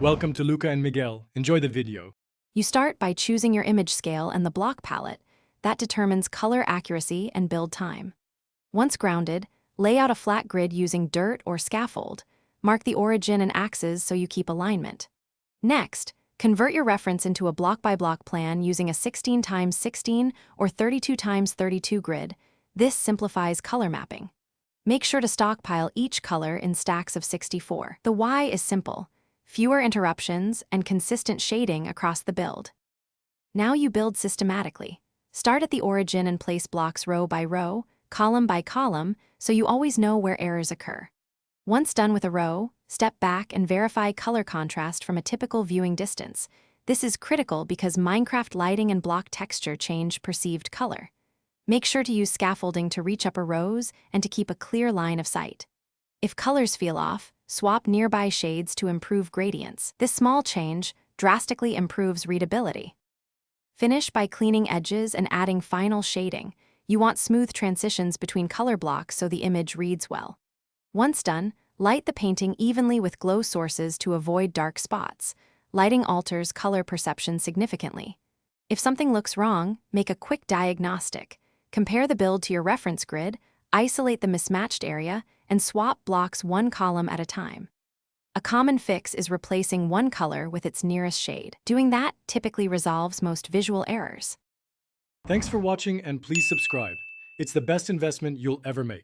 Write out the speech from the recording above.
Welcome to Luca and Miguel. Enjoy the video. You start by choosing your image scale and the block palette. That determines color accuracy and build time. Once grounded, lay out a flat grid using dirt or scaffold. Mark the origin and axes so you keep alignment. Next, convert your reference into a block-by-block plan using a 16x16 or 32x32 grid. This simplifies color mapping. Make sure to stockpile each color in stacks of 64. The why is simple: fewer interruptions and consistent shading across the build. Now you build systematically. Start at the origin and place blocks row by row, column by column, so you always know where errors occur. Once done with a row, step back and verify color contrast from a typical viewing distance. This is critical because Minecraft lighting and block texture change perceived color. Make sure to use scaffolding to reach upper rows and to keep a clear line of sight. If colors feel off, swap nearby shades to improve gradients. This small change drastically improves readability. Finish by cleaning edges and adding final shading. You want smooth transitions between color blocks so the image reads well. Once done, light the painting evenly with glow sources to avoid dark spots. Lighting alters color perception significantly. If something looks wrong, make a quick diagnostic. Compare the build to your reference grid, isolate the mismatched area, and swap blocks one column at a time. A common fix is replacing one color with its nearest shade. Doing that typically resolves most visual errors. Thanks for watching and please subscribe. It's the best investment you'll ever make.